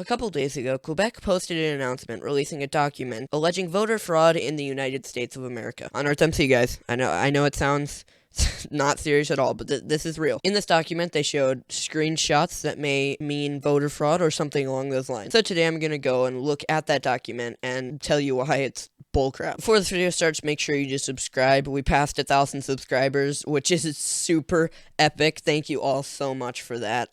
A couple days ago, Quebec posted an announcement releasing a document alleging voter fraud in the United States of America. On EarthMC, guys. I know it sounds not serious at all, but this is real. In this document, they showed screenshots that may mean voter fraud or something along those lines. So today I'm going to go and look at that document and tell you why it's bullcrap. Before this video starts, make sure you just subscribe. We passed 1,000 subscribers, which is super epic. Thank you all so much for that.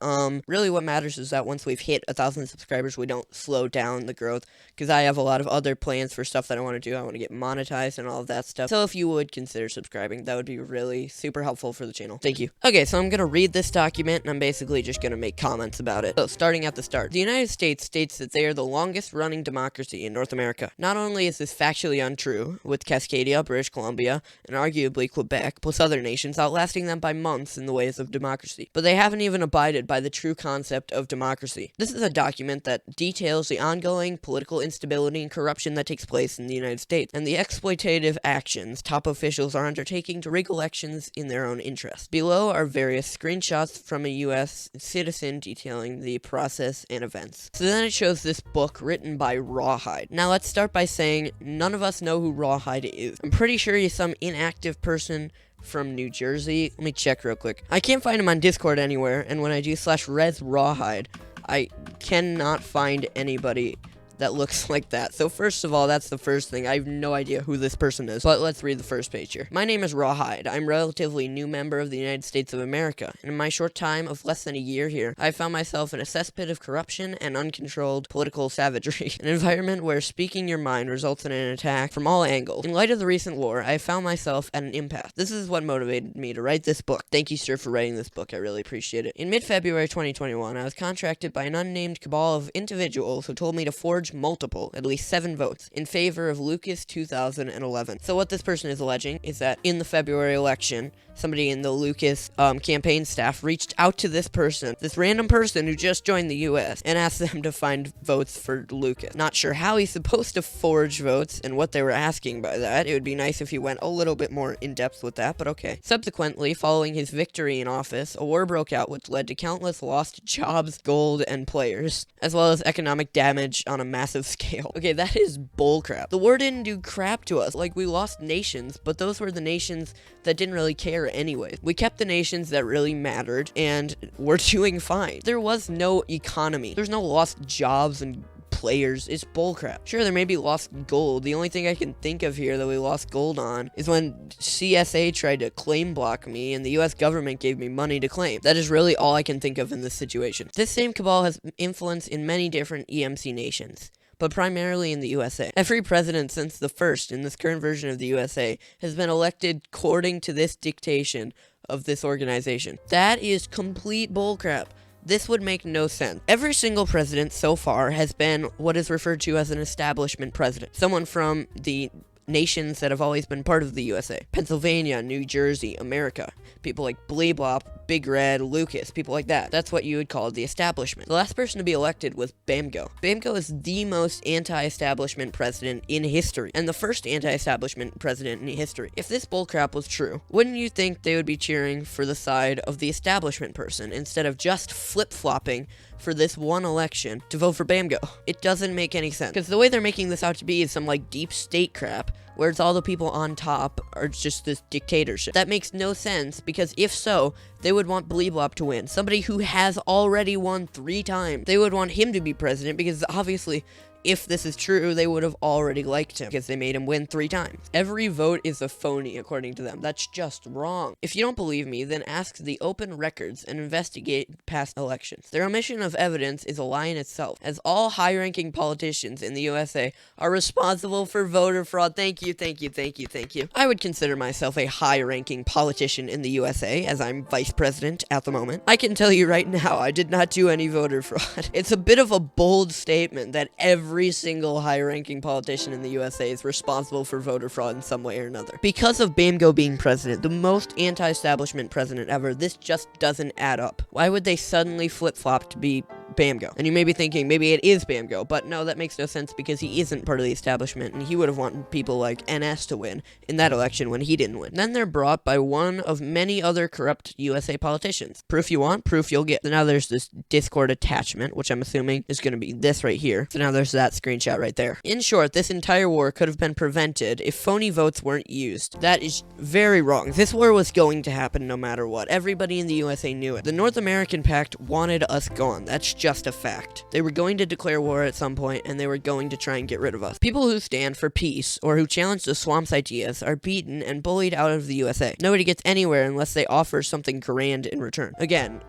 Really what matters is that once we've hit 1,000 subscribers, we don't slow down the growth, because I have a lot of other plans for stuff that I want to do. I want to get monetized and all of that stuff. So if you would consider subscribing, that would be really super helpful for the channel. Thank you. Okay, so I'm going to read this document, and I'm basically just going to make comments about it. So starting at the start, the United States states that they are the longest running democracy in North America. Not only is this factually untrue, with Cascadia, British Columbia, and arguably Quebec, plus other nations outlasting them by months in the ways of democracy, but they haven't even abided by the true concept of democracy. This is a document that details the ongoing political instability and corruption that takes place in the United States, and the exploitative actions top officials are undertaking to rig elections in their own interest. Below are various screenshots from a U.S. citizen detailing the process and events. So then it shows this book written by Rawhide. Now let's start by saying none of us know who Rawhide is. I'm pretty sure he's some inactive person from New Jersey. Let me check real quick. I can't find him on Discord anywhere, and when I do /res Rawhide, I cannot find anybody that looks like that. So first of all, that's the first thing. I have no idea who this person is, but let's read the first page here. My name is Rawhide. I'm a relatively new member of the United States of America, and in my short time of less than a year here, I found myself in a cesspit of corruption and uncontrolled political savagery, an environment where speaking your mind results in an attack from all angles. In light of the recent war, I found myself at an impasse. This is what motivated me to write this book. Thank you, sir, for writing this book. I really appreciate it. In mid-February 2021, I was contracted by an unnamed cabal of individuals who told me to forge multiple, at least 7 votes, in favor of Lucas 2011. So what this person is alleging is that in the February election, somebody in the Lucas campaign staff reached out to this person, this random person who just joined the U.S., and asked them to find votes for Lucas. Not sure how he's supposed to forge votes and what they were asking by that. It would be nice if he went a little bit more in depth with that, but okay. Subsequently, following his victory in office, a war broke out which led to countless lost jobs, gold, and players, as well as economic damage on a massive scale. Okay, that is bullcrap. The war didn't do crap to us. Like, we lost nations, but those were the nations that didn't really care anyways. We kept the nations that really mattered, and we're doing fine. There was no economy. There's no lost jobs and players. It's bullcrap. Sure, there may be lost gold. The only thing I can think of here that we lost gold on is when CSA tried to claim block me and the US government gave me money to claim. That is really all I can think of in this situation. This same cabal has influence in many different EMC nations, but primarily in the USA. Every president since the first in this current version of the USA has been elected according to this dictation of this organization. That is complete bullcrap. This would make no sense. Every single president so far has been what is referred to as an establishment president. Someone from the nations that have always been part of the USA. Pennsylvania, New Jersey, America. People like Bleeblop, Big Red, Lucas, people like that. That's what you would call the establishment. The last person to be elected was Bamgo. Bamgo is the most anti-establishment president in history, and the first anti-establishment president in history. If this bullcrap was true, wouldn't you think they would be cheering for the side of the establishment person instead of just flip-flopping for this one election to vote for Bamgo? It doesn't make any sense, because the way they're making this out to be is some like deep state crap, where it's all the people on top are just this dictatorship. That makes no sense, because if so, they would want Bleeblop to win. Somebody who has already won 3 times. They would want him to be president, because obviously, if this is true, they would have already liked him, because they made him win 3 times. Every vote is a phony, according to them. That's just wrong. If you don't believe me, then ask the open records and investigate past elections. Their omission of evidence is a lie in itself, as all high-ranking politicians in the USA are responsible for voter fraud. Thank you, thank you, thank you, thank you. I would consider myself a high-ranking politician in the USA, as I'm vice president at the moment. I can tell you right now, I did not do any voter fraud. It's a bit of a bold statement that every single high-ranking politician in the USA is responsible for voter fraud in some way or another. Because of Bamgo being president, the most anti-establishment president ever, this just doesn't add up. Why would they suddenly flip-flop to be BAMGO. And you may be thinking, maybe it is BAMGO, but no, that makes no sense because he isn't part of the establishment, and he would have wanted people like NS to win in that election when he didn't win. Then they're brought by one of many other corrupt USA politicians. Proof you want, proof you'll get. So now there's this Discord attachment, which I'm assuming is going to be this right here. So now there's that screenshot right there. In short, this entire war could have been prevented if phony votes weren't used. That is very wrong. This war was going to happen no matter what. Everybody in the USA knew it. The North American Pact wanted us gone. That's just a fact. They were going to declare war at some point, and they were going to try and get rid of us. People who stand for peace or who challenge the swamp's ideas are beaten and bullied out of the USA. Nobody gets anywhere unless they offer something grand in return. Again,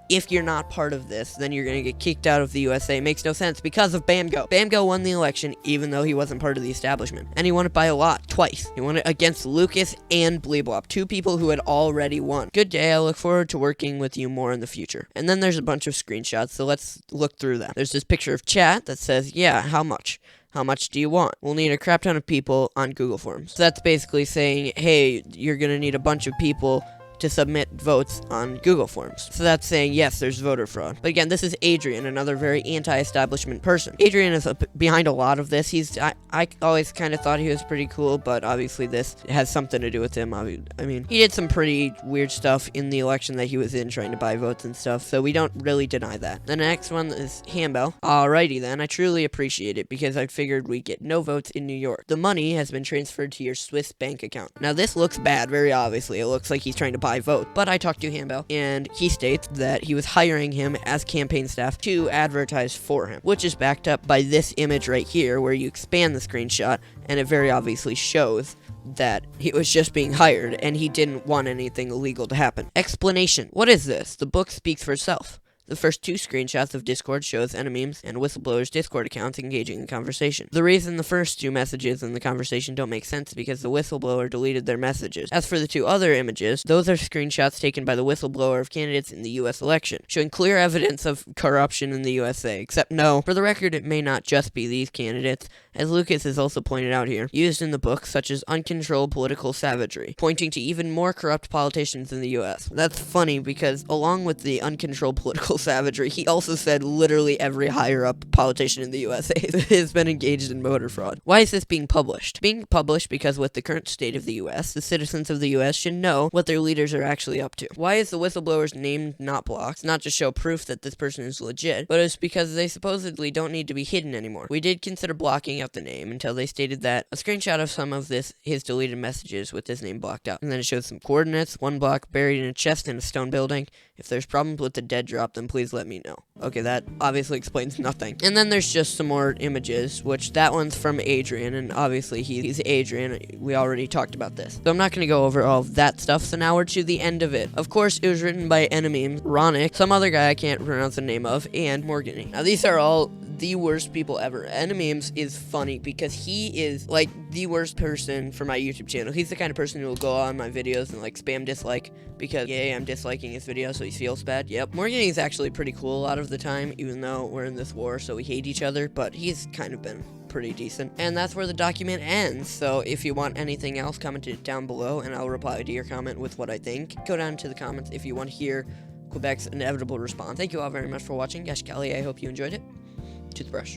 if you're not part of this, then you're gonna get kicked out of the USA. Makes no sense because of BAMGO. BAMGO won the election even though he wasn't part of the establishment. And he won it by a lot, twice. He won it against Lucas and Bleebwop, two people who had already won. Good day, I look forward to working with you more in the future. And then there's a bunch of screenshots, so let's look through them. There's this picture of chat that says, yeah, how much? How much do you want? We'll need a crap ton of people on Google Forms. So that's basically saying, hey, you're gonna need a bunch of people to submit votes on Google Forms. So that's saying, yes, there's voter fraud. But again, this is Adrian, another very anti-establishment person. Adrian is behind a lot of this. I always kind of thought he was pretty cool, but obviously this has something to do with him. I mean, he did some pretty weird stuff in the election that he was in, trying to buy votes and stuff, so we don't really deny that. The next one is Hambell. Alrighty then, I truly appreciate it, because I figured we'd get no votes in New York. The money has been transferred to your Swiss bank account. Now this looks bad, very obviously. It looks like he's trying to buy vote, but I talked to Hambell, and he states that he was hiring him as campaign staff to advertise for him, which is backed up by this image right here, where you expand the screenshot, and it very obviously shows that he was just being hired, and he didn't want anything illegal to happen. Explanation. What is this? The book speaks for itself. The first two screenshots of Discord shows enemies and whistleblowers' Discord accounts engaging in conversation. The reason the first two messages in the conversation don't make sense is because the whistleblower deleted their messages. As for the two other images, those are screenshots taken by the whistleblower of candidates in the US election, showing clear evidence of corruption in the USA, except no, for the record, it may not just be these candidates, as Lucas has also pointed out here, used in the book such as uncontrolled political savagery, pointing to even more corrupt politicians in the US. That's funny because along with the uncontrolled political savagery, he also said literally every higher-up politician in the USA has been engaged in voter fraud. Why is this being published? Being published because with the current state of the US, the citizens of the US should know what their leaders are actually up to. Why is the whistleblower's name not blocked? It's not to show proof that this person is legit, but it's because they supposedly don't need to be hidden anymore. We did consider blocking out the name until they stated that a screenshot of some of his deleted messages with his name blocked out. And then it shows some coordinates, one block buried in a chest in a stone building. If there's problems with the dead drop, then please let me know. Okay, that obviously explains nothing. And then there's just some more images, which that one's from Adrian, and obviously he's Adrian. We already talked about this. So I'm not going to go over all of that stuff, so now we're to the end of it. Of course, it was written by Enemy, Ronick, some other guy I can't pronounce the name of, and Morgany. Now, these are all the worst people ever. Enememes is funny because he is like the worst person for my YouTube channel. He's the kind of person who will go on my videos and like spam dislike because yay, I'm disliking his video so he feels bad. Yep. Morgany is actually pretty cool a lot of the time, even though we're in this war so we hate each other, but he's kind of been pretty decent. And that's where the document ends. So if you want anything else, comment it down below and I'll reply to your comment with what I think. Go down to the comments if you want to hear Quebec's inevitable response. Thank you all very much for watching. Gashkali, I hope you enjoyed it. Toothbrush.